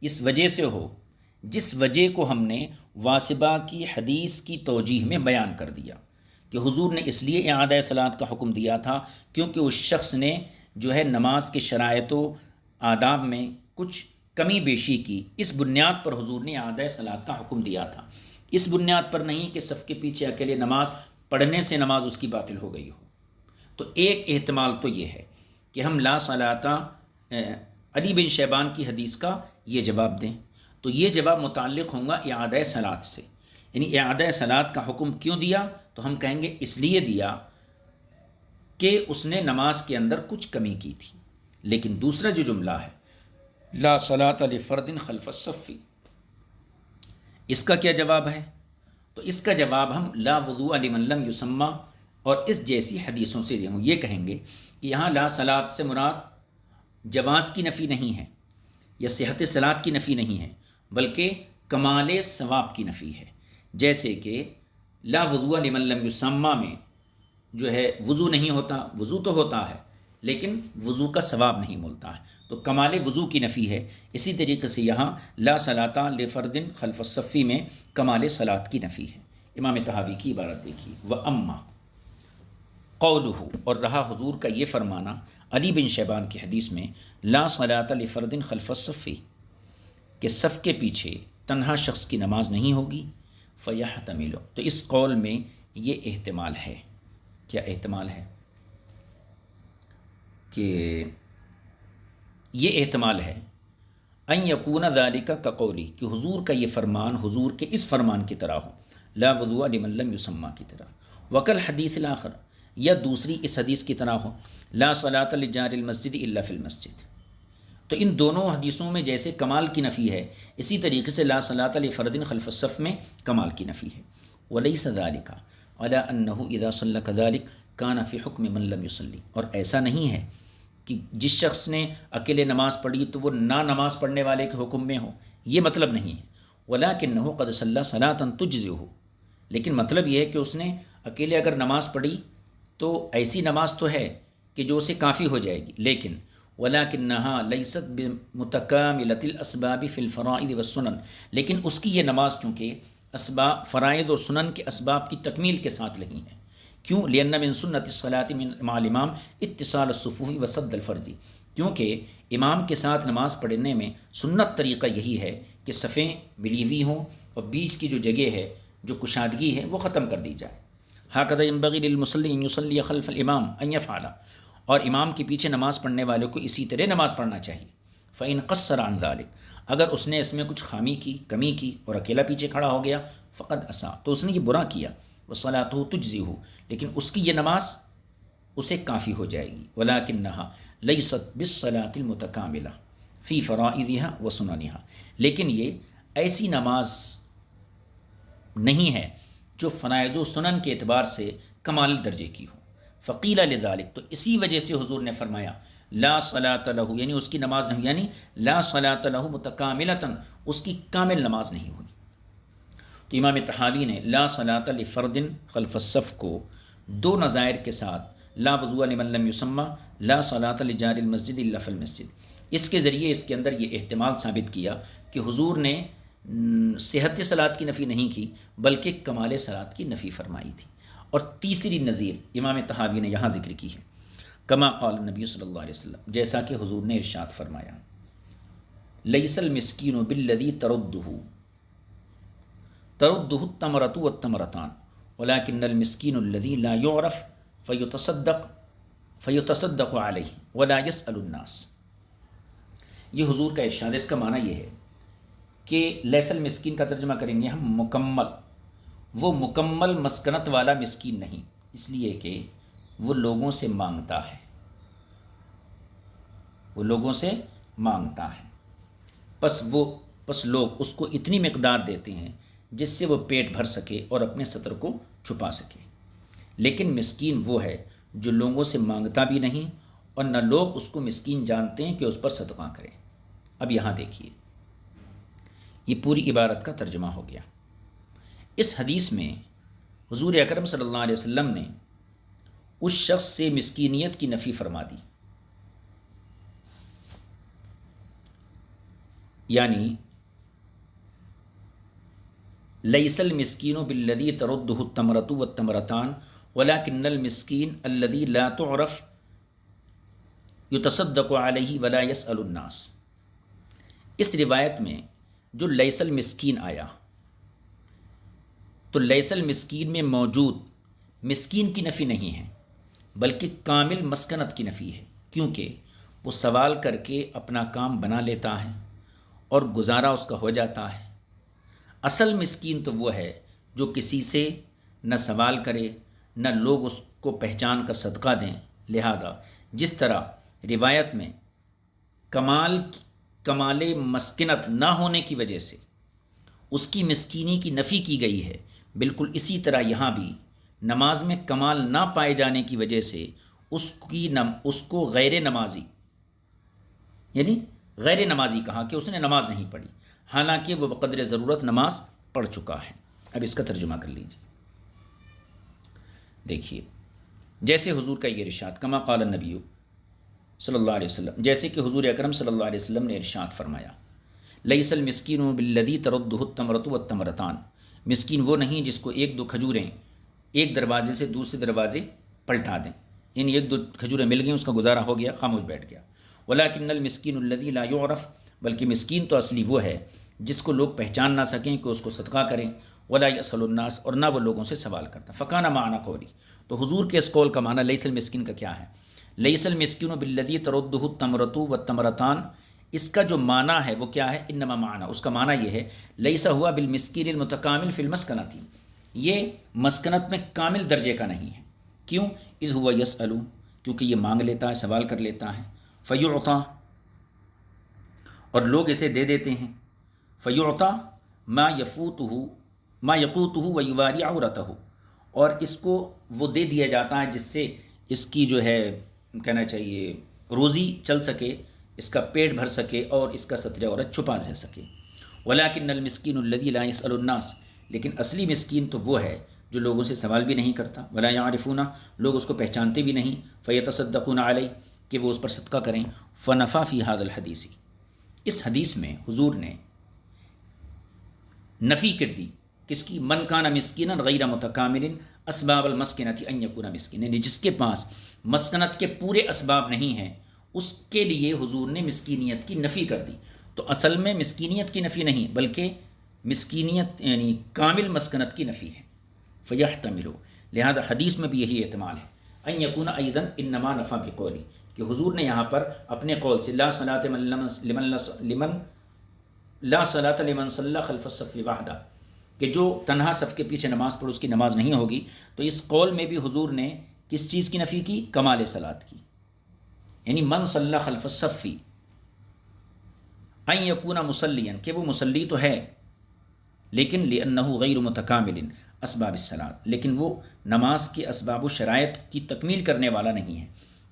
اس وجہ سے ہو جس وجہ کو ہم نے واصبہ کی حدیث کی توجیح میں بیان کر دیا، کہ حضور نے اس لیے اعادہ صلاۃ کا حکم دیا تھا کیونکہ اس شخص نے جو ہے نماز کے شرائط و آداب میں کچھ کمی بیشی کی. اس بنیاد پر حضور نے اعادہ صلاۃ کا حکم دیا تھا، اس بنیاد پر نہیں کہ صف کے پیچھے اکیلے نماز پڑھنے سے نماز اس کی باطل ہو گئی ہو. تو ایک احتمال تو یہ ہے کہ ہم لا صلاۃ علی بن شیبان کی حدیث کا یہ جواب دیں. تو یہ جواب متعلق ہوں گا اعادہ صلاۃ سے، یعنی اعادہ صلاۃ کا حکم کیوں دیا؟ تو ہم کہیں گے اس لیے دیا کہ اس نے نماز کے اندر کچھ کمی کی تھی. لیکن دوسرا جو جملہ ہے لا صلاۃ لفرد خلف الصف، اس کا کیا جواب ہے؟ تو اس کا جواب ہم لا وضوء لمن لم یسمى اور اس جیسی حدیثوں سے یہ کہیں گے کہ یہاں لا صلاۃ سے مراد جواز کی نفی نہیں ہے یا صحت صلاۃ کی نفی نہیں ہے، بلکہ کمال ثواب کی نفی ہے. جیسے کہ لا وضوء لمن لم یسمى میں جو ہے وضو نہیں ہوتا، وضو تو ہوتا ہے لیکن وضو کا ثواب نہیں ملتا ہے، تو کمال وضو کی نفی ہے. اسی طریقے سے یہاں لا صلاۃ لفرد خلف الصف میں کمال صلاۃ کی نفی ہے. امام طحاوی کی عبارت دیکھیے وَأَمَّا قَوْلُهُ، اور رہا حضور کا یہ فرمانا علی بن شیبان کی حدیث میں لا صلاۃ لفرد خلف الصف، کہ صف کے پیچھے تنہا شخص کی نماز نہیں ہوگی. فَيَحْتَمِلُ، تو اس قول میں یہ احتمال ہے. کیا احتمال ہے؟ کہ یہ احتمال ہے ان یکون ذالک کقولی، کہ حضور کا یہ فرمان حضور کے اس فرمان کی طرح ہو لا وضوء لمن لم یسمى کی طرح، وکل حدیث الاخر، یا دوسری اس حدیث کی طرح ہو لا صلاۃ لجار المسجد الا فی المسجد. تو ان دونوں حدیثوں میں جیسے کمال کی نفی ہے، اسی طریقے سے لا صلاۃ لفرد خلف الصف میں کمال کی نفی ہے. ولیس ذالک علی انہ اذا صلی کذلک کان فی حکم من لم یصلی، اور ایسا نہیں ہے کہ جس شخص نے اکیلے نماز پڑھی تو وہ نہ نماز پڑھنے والے کے حکم میں ہو، یہ مطلب نہیں ہے. ولکنہ قد صلی صلاۃ تجزئہ، لیکن مطلب یہ ہے کہ اس نے اکیلے اگر نماز پڑھی تو ایسی نماز تو ہے کہ جو اسے کافی ہو جائے گی، لیکن ولاکنہا لیست بمتکاملۃ الاسباب فی الفرائض والسنن، لیکن اس کی یہ نماز چونکہ اسباب فرائض اور سنن کے اسباب کی تکمیل کے ساتھ نہیں ہے۔ کیوں؟ لأن من سنت الصلاۃ مع الامام اتصال الصفوف وسد الفرج، کیونکہ امام کے ساتھ نماز پڑھنے میں سنت طریقہ یہی ہے کہ صفیں ملی ہوئی ہوں اور بیچ کی جو جگہ ہے، جو کشادگی ہے، وہ ختم کر دی جائے۔ ہکذا ينبغي للمصلی ان يصلي خلف الامام ان يفعل، اور امام کے پیچھے نماز پڑھنے والے کو اسی طرح نماز پڑھنا چاہیے۔ فإن قصر عن ذلك، اگر اس نے اس میں کچھ خامی کی، کمی کی اور اکیلا پیچھے کھڑا ہو گیا، فقد اساء، تو اس نے یہ برا کیا۔ وصلاته تجزئه، لیکن اس کی یہ نماز اسے کافی ہو جائے گی۔ ولکنها لیست بالصلاۃ المتکاملہ فی فرائضها وسننها، لیکن یہ ایسی نماز نہیں ہے جو فرائض و سنن کے اعتبار سے کمال درجے کی ہو۔ فقیل لذلک، تو اسی وجہ سے حضور نے فرمایا لا صلاۃ لہ، یعنی اس کی نماز نہیں، یعنی لا صلاۃ لہ متکاملۃ، اس کی کامل نماز نہیں ہوئی۔ تو امام طحاوی نے لا صلاۃ لفرد خلف الصف کو دو نظائر کے ساتھ، لا وضوء لمن لم یسمى، لا صلاۃ لجار المسجد الا فی المسجد، اس کے ذریعے اس کے اندر یہ احتمال ثابت کیا کہ حضور نے صحت صلاۃ کی نفی نہیں کی بلکہ کمال صلاۃ کی نفی فرمائی تھی۔ اور تیسری نظیر امام طحاوی نے یہاں ذکر کی ہے، کما قال النبی صلی اللہ علیہ وسلم، جیسا کہ حضور نے ارشاد فرمایا لیس المسکین بالذی تردہ التمرۃ والتمرتان ولکن المسکین الذی لا یعرف فیتصدق علیہ ولا یسأل الناس۔ یہ حضور کا ارشاد، اس کا معنی یہ ہے کہ لیس المسکین کا ترجمہ کریں گے ہم مکمل، وہ مکمل مسکنت والا مسکین نہیں، اس لیے کہ وہ لوگوں سے مانگتا ہے، وہ لوگوں سے مانگتا ہے، پس لوگ اس کو اتنی مقدار دیتے ہیں جس سے وہ پیٹ بھر سکے اور اپنے سطر کو چھپا سکے۔ لیکن مسکین وہ ہے جو لوگوں سے مانگتا بھی نہیں اور نہ لوگ اس کو مسکین جانتے ہیں کہ اس پر صدقہ کریں۔ اب یہاں دیکھیے، یہ پوری عبارت کا ترجمہ ہو گیا۔ اس حدیث میں حضور اکرم صلی اللہ علیہ وسلم نے اس شخص سے مسکینیت کی نفی فرما دی، یعنی لیس المسکین بالذی تردہ التمرۃ والتمرتان ولکن المسکین الذی لا تعرف یتصدق علیہ ولا یسأل الناس۔ اس روایت میں جو لیس المسکین آیا، تو لیس المسکین میں موجود مسکین کی نفی نہیں ہے بلکہ کامل مسکنت کی نفی ہے، کیونکہ وہ سوال کر کے اپنا کام بنا لیتا ہے اور گزارا اس کا ہو جاتا ہے۔ اصل مسکین تو وہ ہے جو کسی سے نہ سوال کرے نہ لوگ اس کو پہچان کر صدقہ دیں۔ لہذا جس طرح روایت میں کمال مسکنت نہ ہونے کی وجہ سے اس کی مسکینی کی نفی کی گئی ہے، بالکل اسی طرح یہاں بھی نماز میں کمال نہ پائے جانے کی وجہ سے اس کو غیر نمازی، یعنی غیر نمازی کہا کہ اس نے نماز نہیں پڑھی، حالانکہ وہ بقدر ضرورت نماز پڑھ چکا ہے۔ اب اس کا ترجمہ کر لیجیے۔ دیکھیے، جیسے حضور کا یہ ارشاد، کما قال النبی صلی اللہ علیہ وسلم، جیسے کہ حضور اکرم صلی اللہ علیہ وسلم نے ارشاد فرمایا لیس المسکین بالذی تردہ التمرۃ والتمرتان، مسکین وہ نہیں جس کو ایک دو کھجوریں ایک دروازے سے دوسرے دروازے پلٹا دیں، یعنی ایک دو کھجوریں مل گئیں، اس کا گزارا ہو گیا، خاموش بیٹھ گیا۔ ولکن المسکین الذی لا یعرف، بلکہ مسکین تو اصلی وہ ہے جس کو لوگ پہچان نہ سکیں کہ اس کو صدقہ کریں، ولا یسأل الناس، اور نہ وہ لوگوں سے سوال کرتا۔ فکان معنی قولی، تو حضور کے اس قول کا معنی لیس المسکین کا کیا ہے؟ لیس المسکین بالذی تردہ التمرۃ والتمرتان، اس کا جو معنی ہے وہ کیا ہے؟ انما معنی، اس کا معنی یہ ہے لیس ہوا بالمسکین المتکامل فی المسکنۃ، یہ مسکنت میں کامل درجے کا نہیں ہے۔ کیوں؟ اذ ہوا یسأل، کیونکہ یہ مانگ لیتا ہے، سوال کر لیتا ہے، فیعطی، اور لوگ اسے دے دیتے ہیں، فیعطی ما یقوتہ ویواری عورتہ، اور اس کو وہ دے دیا جاتا ہے جس سے اس کی جو ہے کہنا چاہیے روزی چل سکے، اس کا پیٹ بھر سکے اور اس کا ستر عورت چھپا جا سکے۔ ولکن المسکین الذی لا یسأل الناس، لیکن اصلی مسکین تو وہ ہے جو لوگوں سے سوال بھی نہیں کرتا، ولا یعرفون، لوگ اس کو پہچانتے بھی نہیں، فیتصدقون علیہ، کہ وہ اس پر صدقہ کریں۔ فنفا فی ھذا الحدیث، اس حدیث میں حضور نے نفی کر دی کس کی؟ من کان مسکینا غیر متکامل اسباب المسکنۃ ان یکون مسکین، یعنی جس کے پاس مسکنت کے پورے اسباب نہیں ہیں اس کے لیے حضور نے مسکینیت کی نفی کر دی۔ تو اصل میں مسکینیت کی نفی نہیں بلکہ مسکینیت یعنی کامل مسکنت کی نفی ہے۔ فیحتمل، لہذا حدیث میں بھی یہی احتمال ہے، ان یکون ایضا انما نفع بقولی، کہ حضور نے یہاں پر اپنے قول سے لا صلاۃ لمن لا صلاۃ لمن صلی خلف الصف وحدہ، کہ جو تنہا صف کے پیچھے نماز پڑھ اس کی نماز نہیں ہوگی، تو اس قول میں بھی حضور نے کس چیز کی نفی کی؟ کمال صلاۃ کی، یعنی من صلی خلف الصف ان یکون مصلیا، کہ وہ مصلی تو ہے لیکن لأنہ غیر متکامل اسباب الصلاۃ، لیکن وہ نماز کے اسباب و شرائط کی تکمیل کرنے والا نہیں ہے۔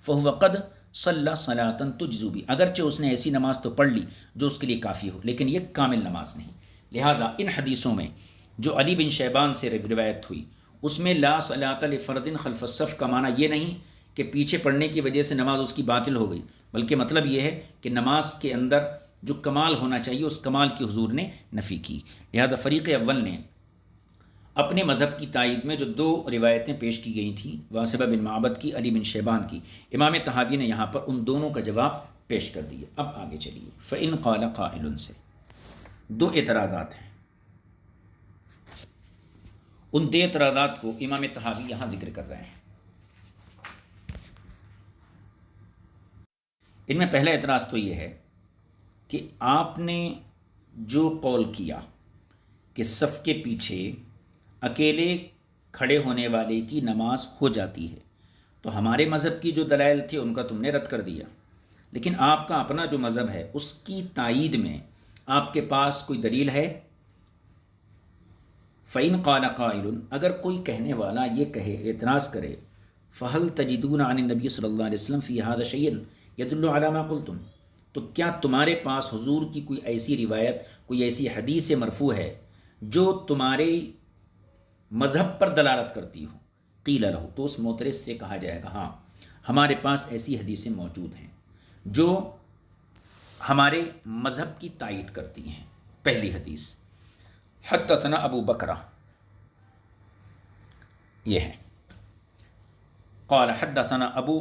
فہو قد صلی صلاۃ تجزو بی، اگرچہ اس نے ایسی نماز تو پڑھ لی جو اس کے لیے کافی ہو لیکن یہ کامل نماز نہیں۔ لہذا ان حدیثوں میں جو علی بن شیبان سے روایت ہوئی اس میں لا صلاۃ لفرد خلف الصف کا معنی یہ نہیں کہ پیچھے پڑھنے کی وجہ سے نماز اس کی باطل ہو گئی، بلکہ مطلب یہ ہے کہ نماز کے اندر جو کمال ہونا چاہیے اس کمال کی حضور نے نفی کی۔ لہذا فریق اول نے اپنے مذہب کی تائید میں جو دو روایتیں پیش کی گئی تھیں، واصبہ بن معبد کی، علی بن شیبان کی، امام طحاوی نے یہاں پر ان دونوں کا جواب پیش کر دیا۔ اب آگے چلیے، فإن قال قائل سے دو اعتراضات ہیں، ان دو اعتراضات کو امام طحاوی یہاں ذکر کر رہے ہیں۔ ان میں پہلا اعتراض تو یہ ہے کہ آپ نے جو قول کیا کہ صف کے پیچھے اکیلے کھڑے ہونے والے کی نماز ہو جاتی ہے، تو ہمارے مذہب کی جو دلائل تھی ان کا تم نے رد کر دیا، لیکن آپ کا اپنا جو مذہب ہے اس کی تائید میں آپ کے پاس کوئی دلیل ہے؟ فَإِنْ قَالَ قَائِلٌ، اگر کوئی کہنے والا یہ کہے، اعتراض کرے، فَهَلْ تَجِدُونَ عَنِ النَّبِيِّ صلی اللہ علیہ وسلم فِي هَذَا شَيْءٌ يَدُلُّ عَلَى مَا قُلْتُمْ، تو کیا تمہارے پاس حضور کی کوئی ایسی روایت، کوئی ایسی حدیث مرفوع ہے جو تمہارے مذہب پر دلالت کرتی ہو؟ قیل لہ، تو اس معترض سے کہا جائے گا ہاں ہمارے پاس ایسی حدیثیں موجود ہیں جو ہمارے مذہب کی تائید کرتی ہیں۔ پہلی حدیث حدثنا ابو بکرہ، یہ ہے، قال حدثنا ابو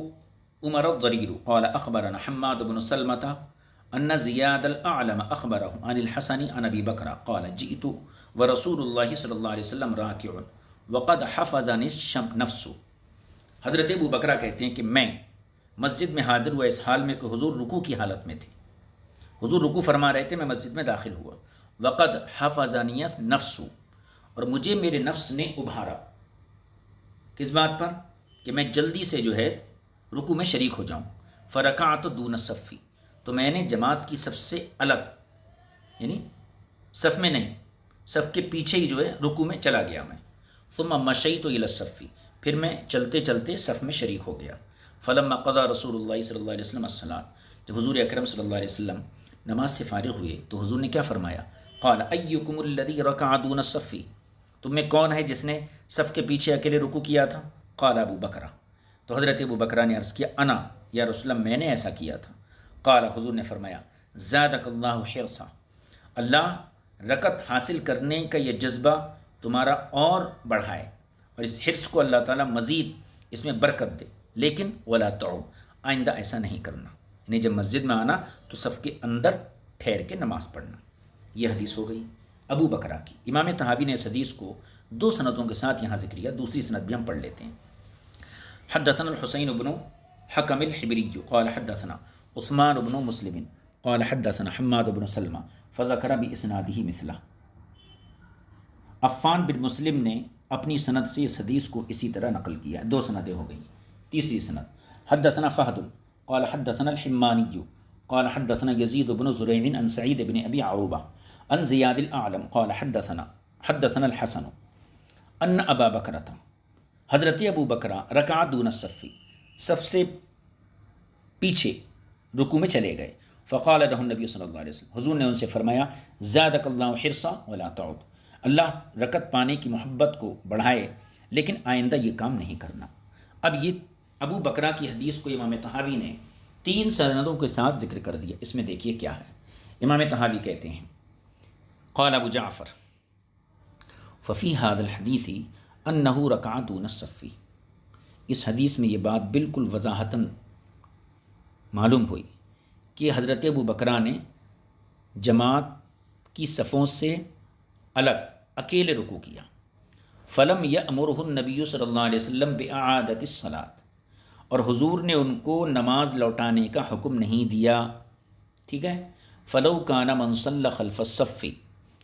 عمر الضریر قال اخبرنا حماد بن سلمة ان زیاد الاعلم اخبره عن الحسن عن ابی بکرہ قال جئت ورسول اللہ صلی اللہ علیہ وسلم راکع وقد حفظني النفس، حضرت ابو بکرہ کہتے ہیں کہ میں مسجد میں حاضر ہوا اس حال میں کہ حضور رکوع کی حالت میں تھے، حضور رکوع فرما رہے تھے، میں مسجد میں داخل ہوا، وقد حفظني النفس، اور مجھے میرے نفس نے ابھارا، کس بات پر؟ کہ میں جلدی سے جو ہے رکوع میں شریک ہو جاؤں، فرکعت دون الصف، تو میں نے جماعت کی صف سے الگ، یعنی صف میں نہیں، صف کے پیچھے ہی جو ہے رکوع میں چلا گیا میں، ثم مشیت الی الصف، پھر میں چلتے چلتے صف میں شریک ہو گیا، فلما قضى رسول اللہ صلی اللہ علیہ وسلم الصلاۃ، جب حضور اکرم صلی اللہ علیہ وسلم نماز سے فارغ ہوئے تو حضور نے کیا فرمایا؟ قال ایکم الذی رکع دون الصف، تم میں کون ہے جس نے صف کے پیچھے اکیلے رکوع کیا تھا؟ قال ابو بکرہ، تو حضرت ابو بکرہ نے عرض کیا انا یا رسول اللہ، میں نے ایسا کیا تھا۔ قال، حضور نے فرمایا زادک اللہ حرصا، اللہ رکعت حاصل کرنے کا یہ جذبہ تمہارا اور بڑھائے، اور اس حرص کو اللہ تعالیٰ مزید اس میں برکت دے، لیکن ولا تعود، آئندہ ایسا نہیں کرنا، یعنی جب مسجد میں آنا تو صف کے اندر ٹھہر کے نماز پڑھنا۔ یہ حدیث ہو گئی ابو بکرہ کی۔ امام طحاوی نے اس حدیث کو دو سندوں کے ساتھ یہاں ذکر کیا، دوسری سند بھی ہم پڑھ لیتے ہیں۔ حدثنا الحسین بن حکم الحبری قال حدثنا عثمان بن مسلم قال حدثنا حماد بن سلمہ فذکر باسنادہ مثلہ، عفان بن مسلم نے اپنی سند سے اس حدیث کو اسی طرح نقل کیا، دو سندیں ہو گئیں۔ تیسری سند حدثنا فہد قال حدثنا الحمانی قال حدثنا یزید بن زریع عن سعید بن ابی عروبہ عن زیاد الاعلم قال حدثنا الحسن ان ابا بکرۃ، حضرت ابو بکرہ رکع دون الصف، صف سے پیچھے رکوع میں چلے گئے، فقال لہ النبی صلی اللہ علیہ وسلم، حضور نے ان سے فرمایا زادک اللہ حرصا ولا تعود، اللہ رکعت پانے کی محبت کو بڑھائے لیکن آئندہ یہ کام نہیں کرنا۔ اب یہ ابو بکرہ کی حدیث کو امام طحاوی نے 3 سندوں کے ساتھ ذکر کر دیا۔ اس میں دیکھیے کیا ہے۔ امام طحاوی کہتے ہیں قال ابو جعفر ففی هذا الحدیث انہ رکع دون الصف، اس حدیث میں یہ بات بالکل وضاحتاً معلوم ہوئی کہ حضرت ابو بکرہ نے جماعت کی صفوں سے الگ اکیلے رکوع کیا۔ فلم یأمرہ النبی صلی اللہ علیہ وسلم بإعادۃ الصلاۃ، اور حضور نے ان کو نماز لوٹانے کا حکم نہیں دیا، ٹھیک ہے۔ فلو کان من صلی خلف الصف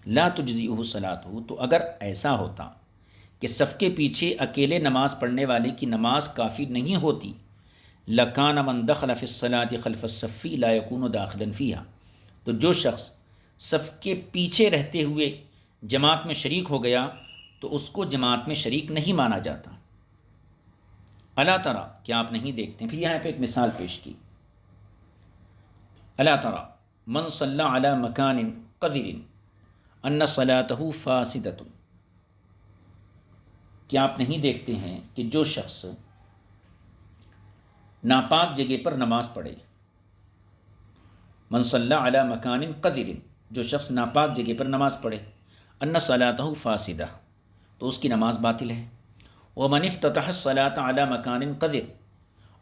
لا تجزئہ صلاتہ، تو اگر ایسا ہوتا کہ صف کے پیچھے اکیلے نماز پڑھنے والے کی نماز کافی نہیں ہوتی، لکان من دخل فی الصلاۃ خلف الصف لا یکون داخلا فیہا، تو جو شخص صف کے پیچھے رہتے ہوئے جماعت میں شریک ہو گیا تو اس کو جماعت میں شریک نہیں مانا جاتا۔ الا ترى، کیا آپ نہیں دیکھتے ہیں؟ پھر یہاں پہ ایک مثال پیش کی، الا ترى من صلی علی مکان قذر ان صلاتہ فاسدۃ، کیا آپ نہیں دیکھتے ہیں کہ جو شخص ناپاک جگہ پر نماز پڑھے، من صلی علی مکان قذر، جو شخص ناپاک جگہ پر نماز پڑھے، ان صلاتہ فاسدہ، تو اس کی نماز باطل ہے۔ ومن افتتح الصلاۃ علی مکان قذر،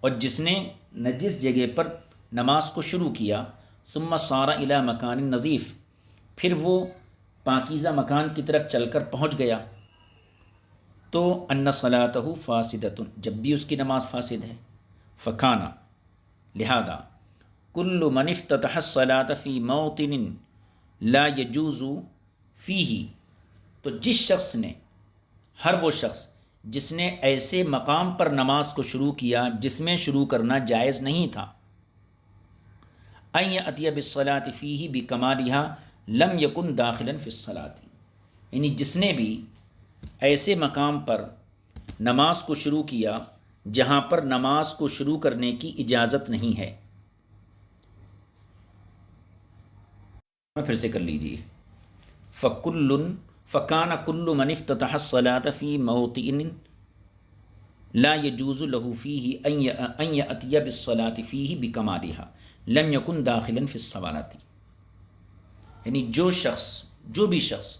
اور جس نے نجس جگہ پر نماز کو شروع کیا، ثم صار الی مکان نظیف، پھر وہ پاکیزہ مکان کی طرف چل کر پہنچ گیا، تو ان صلاتہ فاسدۃ، جب بھی اس کی نماز فاسد ہے۔ فکانا، لہذا کل من افتتح الصلاۃ فی موطن لا یجوز فیہ، تو جس شخص نے، ہر وہ شخص جس نے ایسے مقام پر نماز کو شروع کیا جس میں شروع کرنا جائز نہیں تھا، ان یأتی بالصلاۃ فیہ بکمالها لم یکن داخلا فی الصلاۃ، یعنی جس نے بھی ایسے مقام پر نماز کو شروع کیا جہاں پر نماز کو شروع کرنے کی اجازت نہیں ہے، پھر سے کر لیجیے، فکان کل من افتتح الصلاۃ فی موطن لا یجوز له فیہ ان یأتی بالصلاۃ فیہ بکمالها لم یکن داخلا فی الصلاۃ، یعنی جو بھی شخص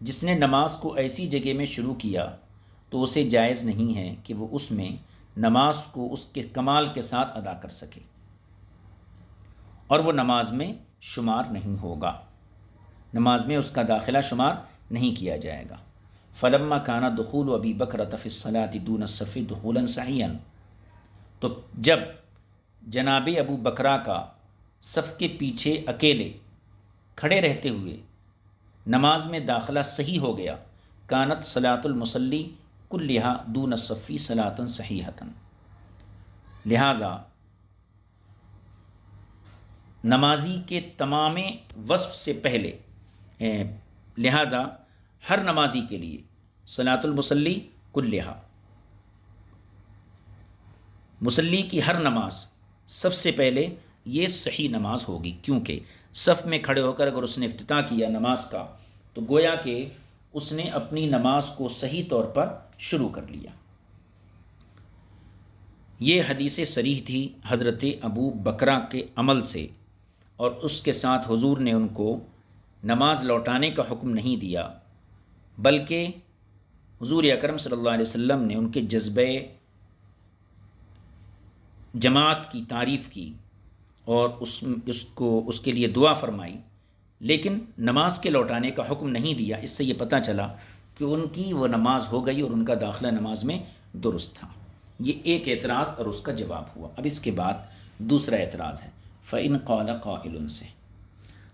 جس نے نماز کو ایسی جگہ میں شروع کیا تو اسے جائز نہیں ہے کہ وہ اس میں نماز کو اس کے کمال کے ساتھ ادا کر سکے، اور وہ نماز میں شمار نہیں ہوگا، نماز میں اس کا داخلہ شمار نہیں کیا جائے گا۔ فلما کان دخول ابی بکرۃ فی الصلاۃ دون الصف دخولا صحیحا، تو جب جناب ابو بکرہ کا صف کے پیچھے اکیلے کھڑے رہتے ہوئے نماز میں داخلہ صحیح ہو گیا، کانت صلاۃ المصلی کلھا دون الصف صلاۃ صحیحۃ، لہذا نمازی کے تمام وصف سے پہلے، لہذا ہر نمازی کے لیے صلاۃ المصلی کلھا، مصلی کی ہر نماز سب سے پہلے یہ صحیح نماز ہوگی، کیونکہ صف میں کھڑے ہو کر اگر اس نے افتتاح کیا نماز کا تو گویا کہ اس نے اپنی نماز کو صحیح طور پر شروع کر لیا۔ یہ حدیث صریح تھی حضرت ابو بکرہ کے عمل سے، اور اس کے ساتھ حضور نے ان کو نماز لوٹانے کا حکم نہیں دیا، بلکہ حضور اکرم صلی اللہ علیہ وسلم نے ان کے جذبہ جماعت کی تعریف کی اور اس کے لیے دعا فرمائی، لیکن نماز کے لوٹانے کا حکم نہیں دیا۔ اس سے یہ پتہ چلا کہ ان کی وہ نماز ہو گئی اور ان کا داخلہ نماز میں درست تھا۔ یہ ایک اعتراض اور اس کا جواب ہوا۔ اب اس کے بعد دوسرا اعتراض ہے، فَإِنْ قَالَ قَائِلٌ سے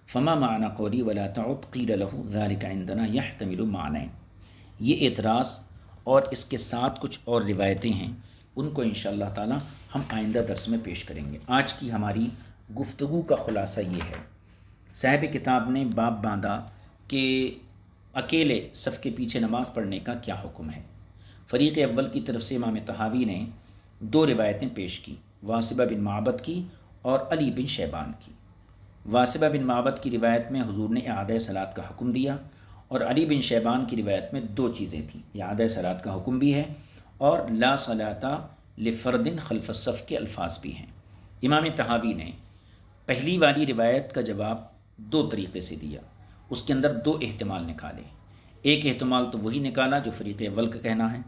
فَمَا مَعْنَى قَوْلِي وَلَا تَعُدْ قِيلَ لَهُ ذَلِكَ عِنْدَنَا يَحْتَمِلُ مَعْنَيْنِ، یہ اعتراض اور اس کے ساتھ کچھ اور روایتیں ہیں، ان کو انشاءاللہ تعالی ہم آئندہ درس میں پیش کریں گے۔ آج کی ہماری گفتگو کا خلاصہ یہ ہے، صاحب کتاب نے باب باندھا کہ اکیلے صف کے پیچھے نماز پڑھنے کا کیا حکم ہے۔ فریق اول کی طرف سے امام طحاوی نے 2 روایتیں پیش کی، واصبہ بن معبد کی اور علی بن شیبان کی۔ واصبہ بن معبد کی روایت میں حضور نے اعادہ صلاۃ کا حکم دیا، اور علی بن شیبان کی روایت میں 2 چیزیں تھیں، اعادہ صلاۃ کا حکم بھی ہے اور لا صلاۃ لفرد خلف الصف کے الفاظ بھی ہیں۔ امام طحاوی نے پہلی والی روایت کا جواب دو طریقے سے دیا، اس کے اندر دو احتمال نکالے۔ ایک احتمال تو وہی نکالا جو فریق اول کا کہنا ہے،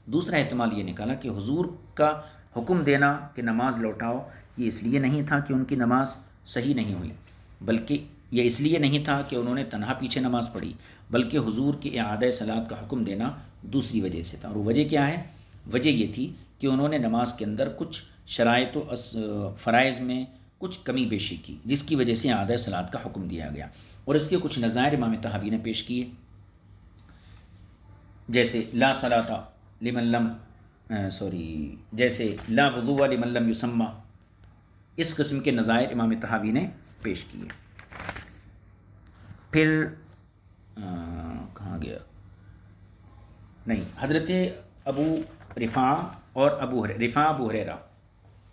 دوسرا احتمال یہ نکالا کہ حضور کا حکم دینا کہ نماز لوٹاؤ یہ اس لیے نہیں تھا کہ ان کی نماز صحیح نہیں ہوئی، بلکہ یہ اس لیے نہیں تھا کہ انہوں نے تنہا پیچھے نماز پڑھی، بلکہ حضور کے اعادہ صلاۃ کا حکم دینا دوسری وجہ سے تھا۔ اور وہ وجہ کیا ہے؟ وجہ یہ تھی کہ انہوں نے نماز کے اندر کچھ شرائط و فرائض میں کچھ کمی بیشی کی، جس کی وجہ سے اعادہ صلاۃ کا حکم دیا گیا، اور اس کے کچھ نظائر امام طحاوی نے پیش کیے، جیسے لا صلاۃ لمن لم جیسے لا وضوء لمن لم یسمى، اس قسم کے نظائر امام طحاوی نے پیش کیے۔ پھر کہاں گیا؟ نہیں، حضرت ابو رفاع اور ابو ہریرہ،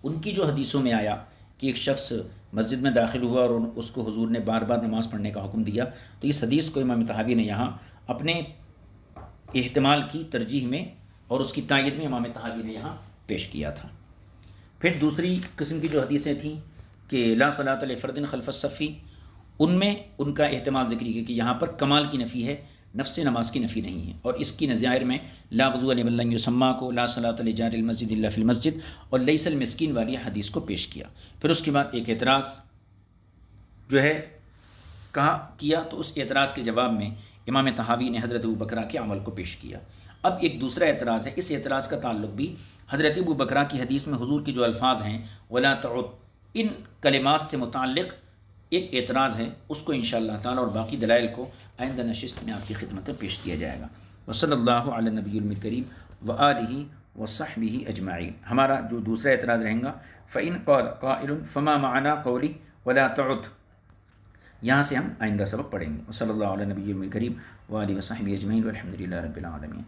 ان کی جو حدیثوں میں آیا کہ ایک شخص مسجد میں داخل ہوا اور اس کو حضور نے بار بار نماز پڑھنے کا حکم دیا، تو اس حدیث کو امام طحاوی نے یہاں اپنے احتمال کی ترجیح میں اور اس کی تائید میں امام طحاوی نے یہاں پیش کیا تھا۔ پھر دوسری قسم کی جو حدیثیں تھیں کہ لا صلاۃ لفرد خلف الصف، ان میں ان کا احتمال ذکری ہے کہ یہاں پر کمال کی نفی ہے، نفس نماز کی نفی نہیں ہے، اور اس کی نظائر میں لا وضوء لمن لم یسمى کو، لا صلاۃ لجار المسجد الا فی المسجد اور لیس المسکین والی حدیث کو پیش کیا۔ پھر اس کے بعد ایک اعتراض جو ہے کیا، تو اس اعتراض کے جواب میں امام طحاوی نے حضرت ابوبکر کے عمل کو پیش کیا۔ اب ایک دوسرا اعتراض ہے، اس اعتراض کا تعلق بھی حضرت ابوبکر کی حدیث میں حضور کے جو الفاظ ہیں ولا تعد، ان کلمات سے متعلق ایک اعتراض ہے، اس کو انشاءاللہ تعالی اور باقی دلائل کو آئندہ نشست میں آپ کی خدمت میں پیش کیا جائے گا۔ وصلی اللہ علی نبی الکریم وآلہ وصحبہ اجمعین۔ ہمارا جو دوسرا اعتراض رہیں گا فإن قال قائل فما معنی قولی ولا تعد، یہاں سے ہم آئندہ سبق پڑھیں گے۔ وصلی اللہ علی نبی الکریم وآلہ وصحبہ اجمعین والحمد للہ رب العالمین۔